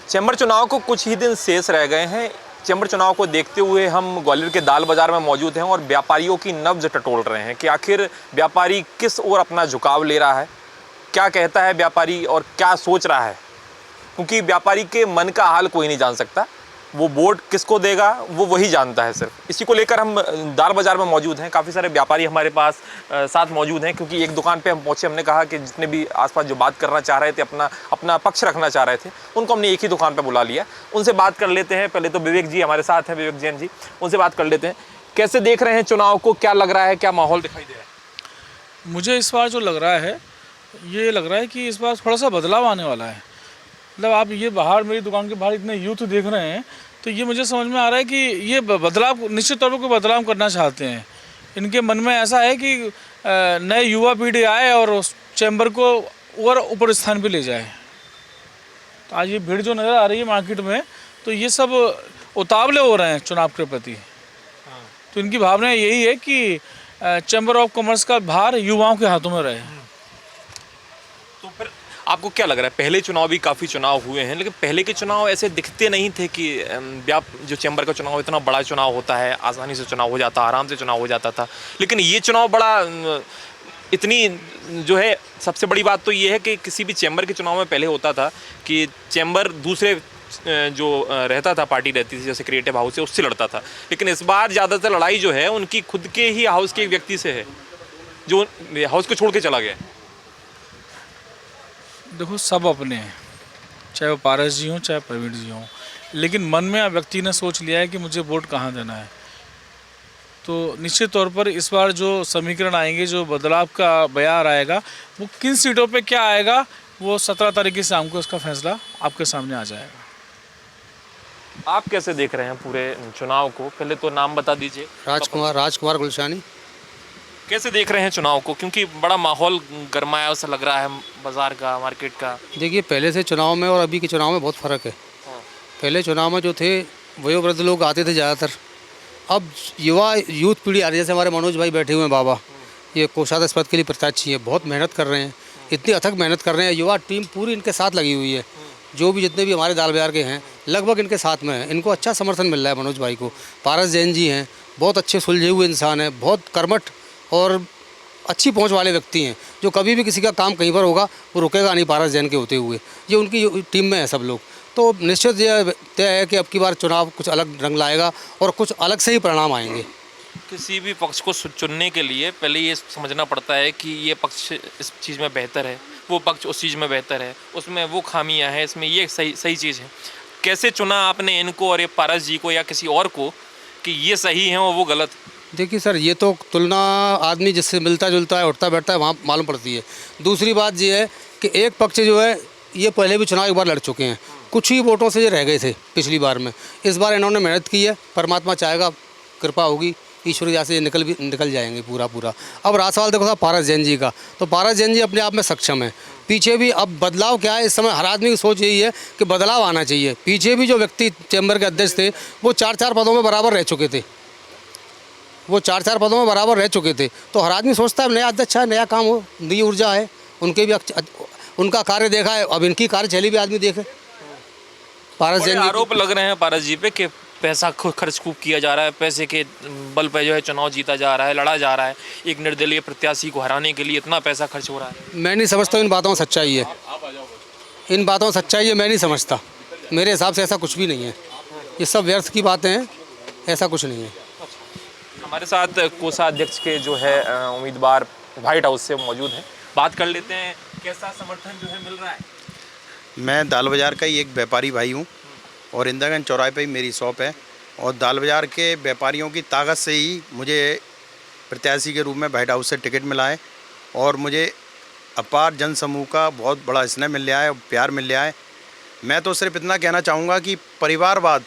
Chamber चुनाव को कुछ ही दिन शेष रह गए हैं। चैम्बर चुनाव को देखते हुए हम ग्वालियर के दाल बाजार में मौजूद हैं और व्यापारियों की नब्ज टटोल रहे हैं कि आखिर व्यापारी किस ओर अपना झुकाव ले रहा है, क्या कहता है व्यापारी और क्या सोच रहा है। क्योंकि व्यापारी के मन का हाल कोई नहीं जान सकता, वो वोट किसको देगा वो वही जानता है सिर्फ। इसी को लेकर हम दाल बाजार में मौजूद हैं। काफ़ी सारे व्यापारी हमारे पास साथ मौजूद हैं, क्योंकि एक दुकान पे हम पहुंचे। हमने कहा कि जितने भी आसपास जो बात करना चाह रहे थे, अपना पक्ष रखना चाह रहे थे, उनको हमने एक ही दुकान पे बुला लिया। उनसे बात कर लेते हैं। पहले तो विवेक जी हमारे साथ हैं, विवेक जैन जी, उनसे बात कर लेते हैं। कैसे देख रहे हैं चुनाव को, क्या लग रहा है, क्या माहौल दिखाई दे रहा है? मुझे इस बार जो लग रहा है, ये लग रहा है कि इस बार थोड़ा सा बदलाव आने वाला है। मतलब आप ये बाहर, मेरी दुकान के बाहर इतने यूथ देख रहे हैं, तो ये मुझे समझ में आ रहा है कि ये बदलाव, निश्चित तौर पर कोई बदलाव करना चाहते हैं। इनके मन में ऐसा है कि नए युवा पीढ़ी आए और उस चैम्बर को और ऊपर स्थान पे ले जाए। तो आज ये भीड़ जो नज़र आ रही है मार्केट में, तो ये सब उतावले हो रहे हैं चुनाव के प्रति। तो इनकी भावना यही है कि चैम्बर ऑफ कॉमर्स का भार युवाओं के हाथों में रहे। तो फिर आपको क्या लग रहा है? पहले चुनाव भी काफ़ी चुनाव हुए हैं, लेकिन पहले के चुनाव ऐसे दिखते नहीं थे कि जो चैम्बर का चुनाव इतना बड़ा चुनाव होता है, आसानी से चुनाव हो जाता, आराम से चुनाव हो जाता था। लेकिन ये चुनाव बड़ा, इतनी जो है सबसे बड़ी बात तो ये है कि किसी भी चैम्बर के चुनाव में पहले होता था कि चैम्बर दूसरे जो रहता था, पार्टी रहती थी जैसे क्रिएटिव हाउस है, उससे लड़ता था। लेकिन इस बार ज़्यादातर लड़ाई जो है उनकी खुद के ही हाउस के एक व्यक्ति से है, जो हाउस को छोड़ के चला गया। देखो, सब अपने हैं, चाहे वो पारस जी हों चाहे प्रवीण जी हों, लेकिन मन में व्यक्ति ने सोच लिया है कि मुझे वोट कहाँ देना है। तो निश्चित तौर पर इस बार जो समीकरण आएंगे, जो बदलाव का बयार आएगा, वो किन सीटों पे क्या आएगा, वो 17 तारीख की शाम को इसका फैसला आपके सामने आ जाएगा। आप कैसे देख रहे हैं पूरे चुनाव को? पहले तो नाम बता दीजिए। राजकुमार गुलशानी। कैसे देख रहे हैं चुनाव को, क्योंकि बड़ा माहौल गरमाया सा लग रहा है बाजार का, मार्केट का? देखिए, पहले से चुनाव में और अभी के चुनाव में बहुत फ़र्क है। पहले चुनाव में जो थे वयोवृद्ध लोग आते थे ज़्यादातर। अब यूथ पीढ़ी आ रही है। जैसे हमारे मनोज भाई बैठे हुए हैं बाबा, ये कोषाध्यक्ष पद के लिए प्रत्याशी है, बहुत मेहनत कर रहे हैं, इतनी अथक मेहनत कर रहे हैं। युवा टीम पूरी इनके साथ लगी हुई है। जो भी जितने भी हमारे दाल बाजार के हैं लगभग इनके साथ में है। इनको अच्छा समर्थन मिल रहा है मनोज भाई को। पारस जैन जी हैं, बहुत अच्छे सुलझे हुए इंसान हैं, बहुत कर्मठ और अच्छी पहुंच वाले व्यक्ति हैं, जो कभी भी किसी का काम कहीं पर होगा वो रुकेगा नहीं पारस जैन के होते हुए। ये उनकी टीम में है सब लोग। तो निश्चित ये तय है कि अब की बार चुनाव कुछ अलग रंग लाएगा और कुछ अलग से ही परिणाम आएंगे। किसी भी पक्ष को चुनने के लिए पहले ये समझना पड़ता है कि ये पक्ष इस चीज़ में बेहतर है, वो पक्ष उस चीज़ में बेहतर है, उसमें वो खामियां हैं, इसमें ये सही चीज़ है। कैसे चुना आपने इनको और ये पारस जी को या किसी और को कि ये सही है और वो गलत? देखिए सर, ये तो तुलना आदमी जिससे मिलता जुलता है, उठता बैठता है, वहाँ मालूम पड़ती है। दूसरी बात ये है कि एक पक्ष जो है ये पहले भी चुनाव एक बार लड़ चुके हैं, कुछ ही वोटों से ये रह गए थे पिछली बार में। इस बार इन्होंने मेहनत की है, परमात्मा चाहेगा, कृपा होगी, ईश्वर यहाँ से ये निकल जाएंगे पूरा। अब रहा सवाल देखो था पारस जैन जी का, तो पारस जैन जी अपने आप में सक्षम है। पीछे भी अब बदलाव क्या है, इस समय हर आदमी की सोच यही है कि बदलाव आना चाहिए। पीछे भी जो व्यक्ति चैम्बर के अध्यक्ष थे वो 4-4 पदों में बराबर रह चुके थे, तो हर आदमी सोचता है नया अध्यक्ष है, नया काम हो, नई ऊर्जा है। उनके भी उनका कार्य देखा है, अब इनकी कार्यशैली भी आदमी देखे। पारस जैन आरोप लग रहे हैं पारस जी पे कि पैसा खर्च खूब किया जा रहा है, पैसे के बल पे जो है चुनाव जीता जा रहा है, लड़ा जा रहा है, एक निर्दलीय प्रत्याशी को हराने के लिए इतना पैसा खर्च हो रहा है। मैं नहीं समझता इन बातों में सच्चाई है, मैं नहीं समझता। मेरे हिसाब से ऐसा कुछ भी नहीं है, ये सब व्यर्थ की बातें हैं, ऐसा कुछ नहीं है। हमारे साथ कोषाध्यक्ष के जो है उम्मीदवार व्हाइट हाउस से मौजूद हैं, बात कर लेते हैं कैसा समर्थन जो है मिल रहा है। मैं दाल बाज़ार का ही एक व्यापारी भाई हूँ और इंदिरागंज चौराहे पे ही मेरी शॉप है, और दाल बाज़ार के व्यापारियों की ताकत से ही मुझे प्रत्याशी के रूप में व्हाइट हाउस से टिकट मिला है, और मुझे अपार जनसमूह का बहुत बड़ा स्नेह मिल रहा है, प्यार मिल रहा है। मैं तो सिर्फ इतना कहना चाहूँगा कि परिवारवाद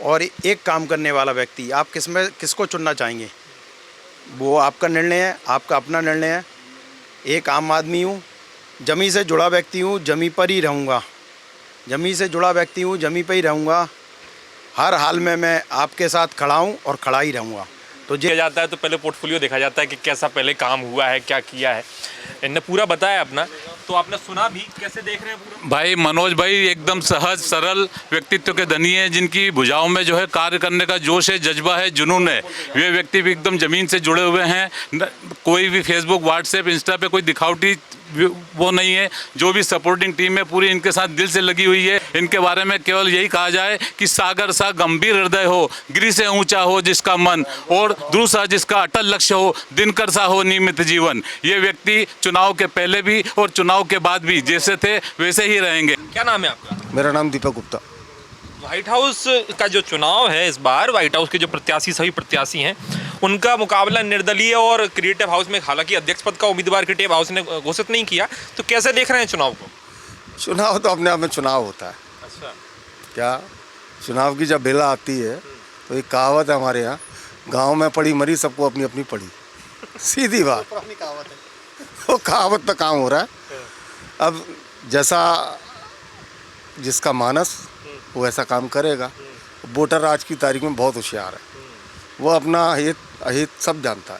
और एक काम करने वाला व्यक्ति, आप किसको चुनना चाहेंगे वो आपका निर्णय है, आपका अपना निर्णय है। एक आम आदमी हूँ, जमी से जुड़ा व्यक्ति हूँ, जमी पर ही रहूँगा, जमी पर ही रहूँगा। हर हाल में मैं आपके साथ खड़ा हूँ और खड़ा ही रहूँगा। तो जो जाता है तो पहले पोर्टफोलियो देखा जाता है कि कैसा पहले काम हुआ है, क्या किया है। इन्होंने पूरा बताया अपना। तो आपने सुना भी, कैसे देख रहे हैं पूरा? भाई मनोज भाई एकदम सहज सरल व्यक्तित्व के धनी है, जिनकी भुजाओं में जो है कार्य करने का जोश है, जज्बा है, जुनून है। वे व्यक्ति भी एकदम ज़मीन से जुड़े हुए हैं। कोई भी फेसबुक, व्हाट्सएप, इंस्टा पे कोई दिखावटी वो नहीं है। जो भी सपोर्टिंग टीम है पूरी इनके साथ दिल से लगी हुई है। इनके बारे में केवल यही कहा जाए कि सागर सा गंभीर हृदय हो, गिरि से ऊंचा हो जिसका मन, और ध्रुव सा जिसका अटल लक्ष्य हो, दिनकर सा हो नियमित जीवन। ये व्यक्ति चुनाव के पहले भी और चुनाव के बाद भी जैसे थे वैसे ही रहेंगे। क्या नाम है आपका? मेरा नाम दीपक गुप्ता। व्हाइट हाउस का जो चुनाव है इस बार, व्हाइट हाउस के जो प्रत्याशी, सभी प्रत्याशी हैं, उनका मुकाबला निर्दलीय और क्रिएटिव हाउस में, हालांकि अध्यक्ष पद का उम्मीदवार क्रिएटिव हाउस ने घोषित नहीं किया, तो कैसे देख रहे हैं चुनाव को? चुनाव तो अपने आप में चुनाव होता है। अच्छा, क्या चुनाव की जब बेला आती है तो एक कहावत है हमारे यहाँ, गांव में पड़ी मरी सबको अपनी अपनी पड़ी। सीधी बात, पुरानी कहावत है। वो कहावत पे काम हो रहा है। अब जैसा जिसका मानस वो ऐसा काम करेगा। वोटर आज की तारीख में बहुत होशियार है, वो अपना हित अहित सब जानता है,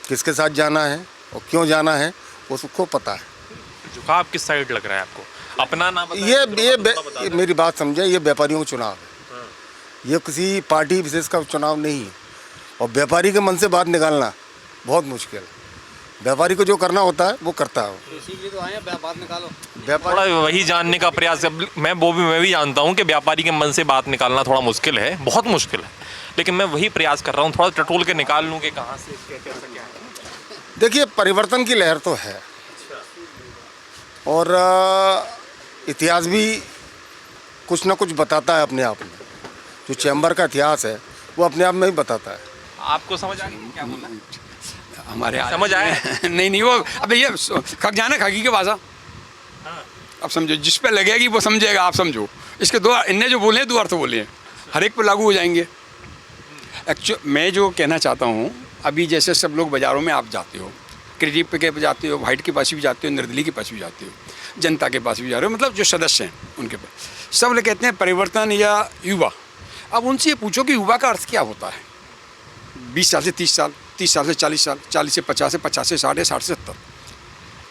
किसके साथ जाना है और क्यों जाना है वो सबको पता है। झुकाव किस साइड लग रहा है आपको? अपना नाम ये मेरी बात समझे, ये व्यापारियों का चुनाव है, ये किसी पार्टी विशेष का चुनाव नहीं है। और व्यापारी के मन से बात निकालना बहुत मुश्किल है। व्यापारी को जो करना होता है वो करता है। इसीलिए तो आए हैं, बात निकालो। थोड़ा वही जानने का प्रयास, मैं भी जानता हूँ कि व्यापारी के मन से बात निकालना थोड़ा मुश्किल है, बहुत मुश्किल है, लेकिन मैं वही प्रयास कर रहा हूँ, थोड़ा टटोल के निकाल लूँ कि कहाँ से कैसा क्या है। देखिए, परिवर्तन की लहर तो है और इतिहास भी कुछ ना कुछ बताता है अपने आप में। जो चैम्बर का इतिहास है वो अपने आप में ही बताता है। आपको समझ आ गई क्या बोला? हमारे समझ आया? नहीं वो अब ये खग जाना खाकी के भाषा। अब समझो, जिस पे लगेगी वो समझेगा। आप समझो, इसके दो, इनने जो बोले हैं 2 अर्थ बोले हैं, हर एक पे लागू हो जाएंगे। एक्चुअली मैं जो कहना चाहता हूँ, अभी जैसे सब लोग बाज़ारों में आप जाते हो, क्रेडिट पे के जाते हो, वाइट के पास भी जाते हो, निर्दलीय के पास भी जाते हो, जनता के पास भी जा रहे हो, मतलब जो सदस्य हैं उनके पास, सब लोग कहते हैं परिवर्तन या युवा। अब उनसे ये पूछो कि युवा का अर्थ क्या होता है? 20 साल से 30 साल, 30 साल से 40 साल, 40 से 50 से 50 से 60 60 से 70।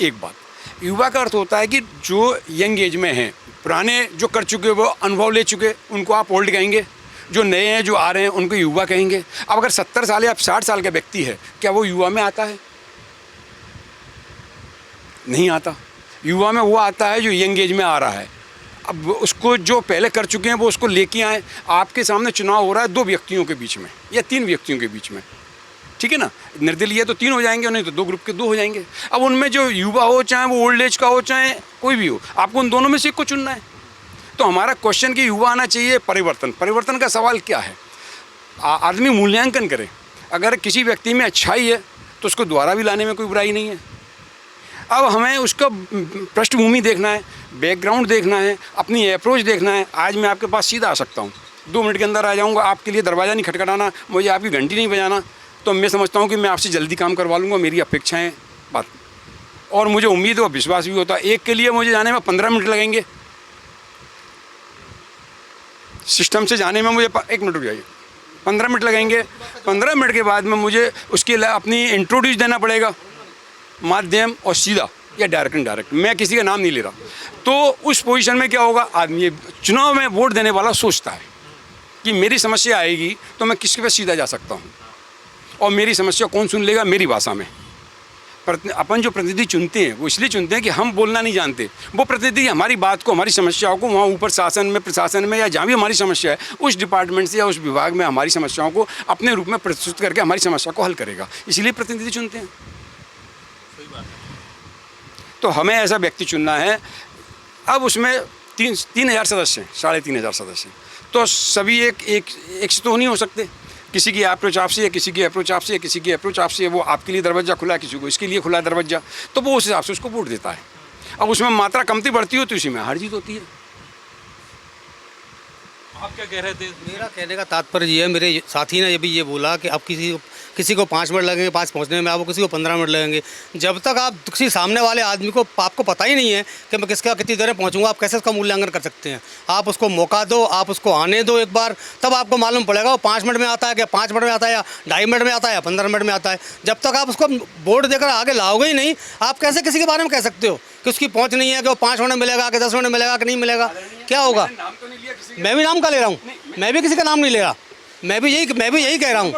एक बात, युवा का अर्थ होता है कि जो यंग एज में हैं, पुराने जो कर चुके वो अनुभव ले चुके, उनको आप ओल्ड कहेंगे। जो नए हैं, जो आ रहे हैं, उनको युवा कहेंगे। अब अगर 70 साल या 60 साल का व्यक्ति है, क्या वो युवा में आता है? नहीं आता। युवा में वो आता है जो यंग एज में आ रहा है। अब उसको जो पहले कर चुके हैं वो उसको लेके आए। आपके सामने चुनाव हो रहा है 2 व्यक्तियों के बीच में या 3 व्यक्तियों के बीच में, ठीक है ना? निर्दलीय तो 3 हो जाएंगे, नहीं तो 2 ग्रुप के 2 हो जाएंगे। अब उनमें जो युवा हो, चाहे वो ओल्ड एज का हो, चाहे कोई भी हो, आपको उन दोनों में से एक को चुनना है। तो हमारा क्वेश्चन कि युवा आना चाहिए, परिवर्तन। परिवर्तन का सवाल क्या है? आदमी मूल्यांकन करे। अगर किसी व्यक्ति में अच्छाई है तो उसको दोबारा भी लाने में कोई बुराई नहीं है। अब हमें उसका पृष्ठभूमि देखना है, बैकग्राउंड देखना है, अपनी अप्रोच देखना है। आज मैं आपके पास सीधा आ सकता हूँ, 2 मिनट के अंदर आ जाऊँगा, आपके लिए दरवाज़ा नहीं खटखटाना, मुझे आपकी घंटी नहीं बजाना, तो मैं समझता हूँ कि मैं आपसे जल्दी काम करवा लूँगा। मेरी अपेक्षाएँ बात, और मुझे उम्मीद और विश्वास भी होता है। एक के लिए मुझे जाने में 15 मिनट लगेंगे, सिस्टम से जाने में मुझे 1 मिनट रुक जाइए, 15 मिनट लगेंगे। 15 मिनट के बाद में मुझे उसके लिए अपनी इंट्रोड्यूस देना पड़ेगा, माध्यम और सीधा या डायरेक्ट इनडायरेक्ट, मैं किसी का नाम नहीं ले रहा। तो उस पोजीशन में क्या होगा, आदमी चुनाव में वोट देने वाला सोचता है कि मेरी समस्या आएगी तो मैं किसके पास सीधा जा सकता हूँ, और मेरी समस्या कौन सुन लेगा मेरी भाषा में। अपन जो प्रतिनिधि चुनते हैं वो इसलिए चुनते हैं कि हम बोलना नहीं जानते। वो प्रतिनिधि हमारी बात को, हमारी समस्याओं को वहाँ ऊपर शासन में, प्रशासन में, या जहाँ भी हमारी समस्या है उस डिपार्टमेंट से या उस विभाग में हमारी समस्याओं को अपने रूप में प्रस्तुत करके हमारी समस्या को हल करेगा। इसलिए प्रतिनिधि चुनते हैं। तो हमें ऐसा व्यक्ति चुनना है। अब उसमें 3,000 सदस्य हैं, 3,500 सदस्य हैं, तो सभी एक से तो नहीं हो सकते। किसी की अप्रोच आपसे है, किसी की अप्रोच आपसे है, किसी की अप्रोच आपसे है। वो आपके लिए दरवाज़ा खुला है, किसी को इसके लिए खुला दरवाज़ा, तो वो उस हिसाब से उसको वोट देता है। अब उसमें मात्रा कमती बढ़ती हो तो इसी में हार जीत होती है। आप क्या कह रहे थे? मेरा कहने का तात्पर्य ये है, मेरे साथी ने भी ये बोला कि अब किसी को 5 मिनट लगेंगे 5 पहुंचने में, आपको किसी को 15 मिनट लगेंगे। जब तक आप किसी सामने वाले आदमी को आपको पता ही नहीं है कि मैं किसका कितनी देर में पहुंचूंगा, आप कैसे उसका मूल्यांकन कर सकते हैं? आप उसको मौका दो, आप उसको आने दो एक बार, तब आपको मालूम पड़ेगा वो 5 मिनट में आता है क्या 5 मिनट में आता है या 2.5 मिनट में आता है या 15 मिनट में आता है। जब तक आप उसको बोर्ड देकर आगे लाओगे ही नहीं, आप कैसे किसी के बारे में कह सकते हो कि उसकी पहुँच नहीं है, कि वो 5 मिनट में मिलेगा, कि 10 मिनट में मिलेगा, कि नहीं मिलेगा? क्या होगा? मैं भी नाम का ले रहा हूँ, मैं भी किसी का नाम नहीं ले रहा, मैं भी यही कह रहा हूँ।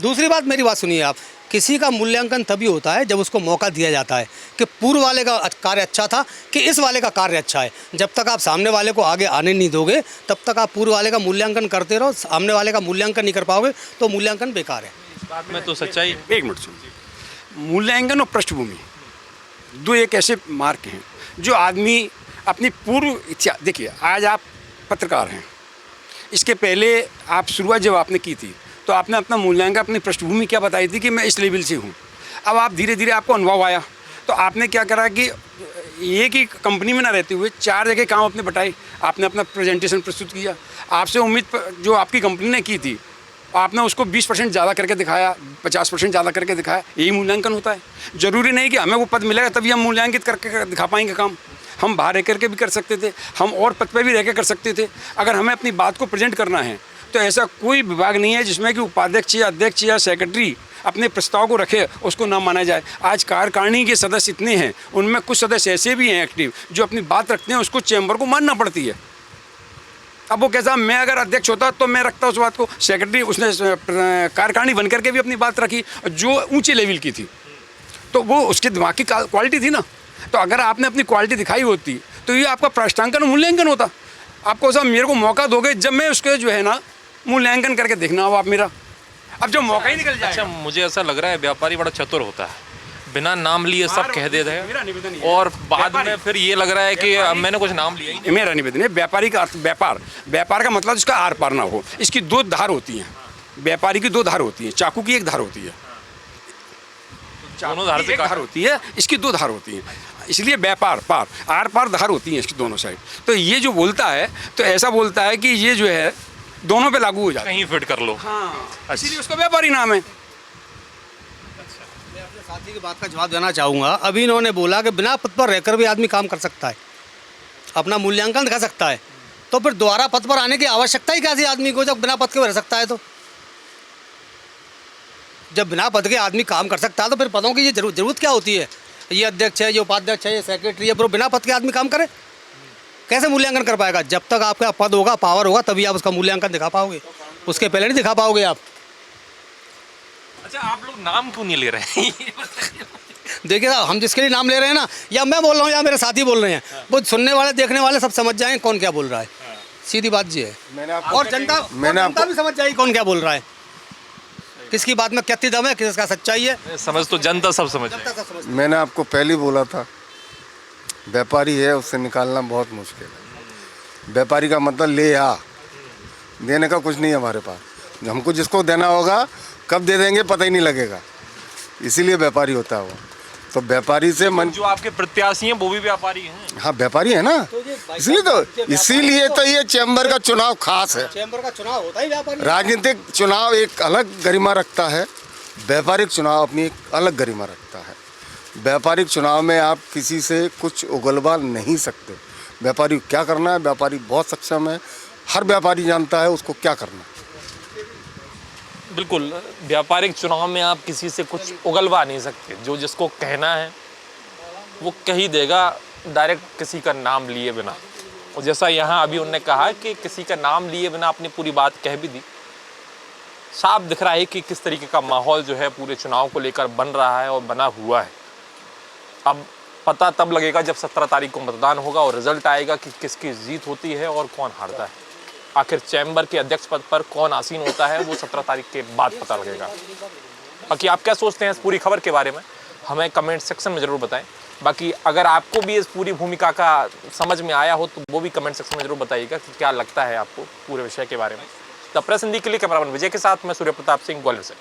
दूसरी बात, मेरी बात सुनिए आप, किसी का मूल्यांकन तभी होता है जब उसको मौका दिया जाता है कि पूर्व वाले का कार्य अच्छा था कि इस वाले का कार्य अच्छा है। जब तक आप सामने वाले को आगे आने नहीं दोगे, तब तक आप पूर्व वाले का मूल्यांकन करते रहो, सामने वाले का मूल्यांकन नहीं कर पाओगे तो मूल्यांकन बेकार है। इस बात में तो सच्चाई। एक मिनट सुनिए, मूल्यांकन और पृष्ठभूमि दो एक ऐसे मार्क हैं जो आदमी अपनी पूर्व इच्छा, देखिए आज आप पत्रकार हैं, इसके पहले आप शुरुआत जब आपने की थी तो आपने अपना मूल्यांकन, अपनी पृष्ठभूमि क्या बताई थी कि मैं इस लेवल से हूँ। अब आप धीरे धीरे आपको अनुभव आया तो आपने क्या करा कि एक ही कंपनी में ना रहते हुए 4 जगह काम अपने बटाए, आपने अपना प्रेजेंटेशन प्रस्तुत किया, आपसे उम्मीद जो आपकी कंपनी ने की थी आपने उसको 20% ज़्यादा करके दिखाया, 50% ज़्यादा करके दिखाया, यही मूल्यांकन होता है। ज़रूरी नहीं कि हमें वो पद मिलेगा तभी हम मूल्यांकित करके दिखा पाएंगे काम। हम बाहर रह करके भी कर सकते थे, हम और पद पे भी रह कर सकते थे। अगर हमें अपनी बात को प्रेजेंट करना है तो ऐसा कोई विभाग नहीं है जिसमें कि उपाध्यक्ष या अध्यक्ष या सेक्रेटरी अपने प्रस्ताव को रखे, उसको ना माना जाए। आज कार्यकारिणी के सदस्य इतने हैं, उनमें कुछ सदस्य ऐसे भी हैं एक्टिव जो अपनी बात रखते हैं, उसको चैम्बर को मानना पड़ती है। अब वो कैसा, मैं अगर अध्यक्ष होता तो मैं रखता उस बात को, सेक्रेटरी उसने कार्यकारिणी बन करके भी अपनी बात रखी जो ऊंचे लेवल की थी, तो वो उसके दिमाग की क्वालिटी थी ना। तो अगर आपने अपनी क्वालिटी दिखाई होती तो ये आपका प्रश्नांकन मूल्यांकन होता। आपको सब मेरे को मौका दोगे जब मैं उसके जो है ना मूल्यांकन करके देखना हो आप मेरा। अब जो मौका ही निकल जाए। अच्छा, मुझे ऐसा लग रहा है व्यापारी बड़ा चतुर होता है, बिना नाम लिए सब कह देते हैं मेरा निवेदन ये है। और बाद में फिर ये लग रहा है कि मैंने कुछ नाम लिया ही नहीं। मेरा निवेदन है, व्यापारी का अर्थ व्यापार का मतलब इसका आर पार ना हो। इसकी 2 धार होती हैं, व्यापारी की 2 धार होती हैं, चाकू की 1 धार होती है, दोनों धार से धार होती है, इसकी 2 धार होती हैं, इसलिए व्यापार पार आर पार धार होती हैं इसकी दोनों साइड। तो ये जो बोलता है तो ऐसा बोलता है कि ये जो है दोनों पे लागू हो जाता है, कहीं फिट कर लो। हाँ, इसीलिए उसका व्यापारी नाम है। मैं अपने साथी की बात का जवाब देना चाहूँगा। अभी इन्होंने बोला कि बिना पद पर रहकर भी आदमी काम कर सकता है, अपना मूल्यांकन दिखा सकता है, तो फिर दोबारा पद पर आने की आवश्यकता ही क्या थी आदमी को, जब बिना पद के रह सकता है? तो जब बिना पद के आदमी काम कर सकता है तो फिर पदों की ये जरूरत क्या होती है? ये अध्यक्ष है, ये उपाध्यक्ष है, ये सेक्रेटरी है, फिर बिना पद के आदमी काम करे कैसे मूल्यांकन कर पाएगा? जब तक आपका पद होगा, पावर होगा, तभी आप उसका मूल्यांकन दिखा पाओगे, उसके पहले नहीं दिखा पाओगे आप। अच्छा, आप लोग नाम क्यों नहीं ले रहे हैं? देखिए साहब, हम जिसके लिए नाम ले रहे हैं ना, या मैं बोल रहा हूँ या मेरे साथी बोल रहे हैं, वो सुनने वाले देखने वाले सब समझ जाएं कौन क्या बोल रहा है। सीधी बात जी है। और जनता भी समझ जाएगी कौन क्या बोल रहा है, किसकी बात में कितनी दम है, किसका सच्चाई है। समझ तो जनता सब समझ जाए। मैंने आपको पहले ही बोला था, व्यापारी है उससे निकालना बहुत मुश्किल है। व्यापारी का मतलब ले आ, देने का कुछ नहीं है हमारे पास। हमको जिसको देना होगा कब दे देंगे पता ही नहीं लगेगा, इसीलिए व्यापारी होता है वो। तो व्यापारी से मन, जो आपके प्रत्याशी हैं वो भी व्यापारी हैं। हाँ व्यापारी है ना, इसीलिए तो ये चैम्बर का चुनाव खास है। चैम्बर का चुनाव होता ही व्यापारी। राजनीतिक चुनाव एक अलग गरिमा रखता है, व्यापारिक चुनाव अपनी एक अलग गरिमा रखता है। व्यापारिक चुनाव में आप किसी से कुछ उगलवा नहीं सकते। व्यापारी को क्या करना है, व्यापारी बहुत सक्षम है, हर व्यापारी जानता है उसको क्या करना है। बिल्कुल, व्यापारिक चुनाव में आप किसी से कुछ उगलवा नहीं सकते, जो जिसको कहना है वो कह ही देगा, डायरेक्ट किसी का नाम लिए बिना। और जैसा यहाँ अभी उन्होंने कहा कि किसी का नाम लिए बिना अपनी पूरी बात कह भी दी, साफ दिख रहा है कि किस तरीके का माहौल जो है पूरे चुनाव को लेकर बन रहा है और बना हुआ है। अब पता तब लगेगा जब 17 तारीख को मतदान होगा और रिजल्ट आएगा कि किसकी जीत होती है और कौन हारता है। आखिर चैम्बर के अध्यक्ष पद पर कौन आसीन होता है वो 17 तारीख के बाद पता लगेगा। बाकी आप क्या सोचते हैं इस पूरी खबर के बारे में, हमें कमेंट सेक्शन में ज़रूर बताएं। बाकी अगर आपको भी इस पूरी भूमिका का समझ में आया हो तो वो भी कमेंट सेक्शन में ज़रूर बताइएगा कि क्या लगता है आपको पूरे विषय के बारे में। द प्रेस हिंदी के लिए कैमरामैन विजय के साथ मैं सूर्य प्रताप सिंह, ग्वालियर से।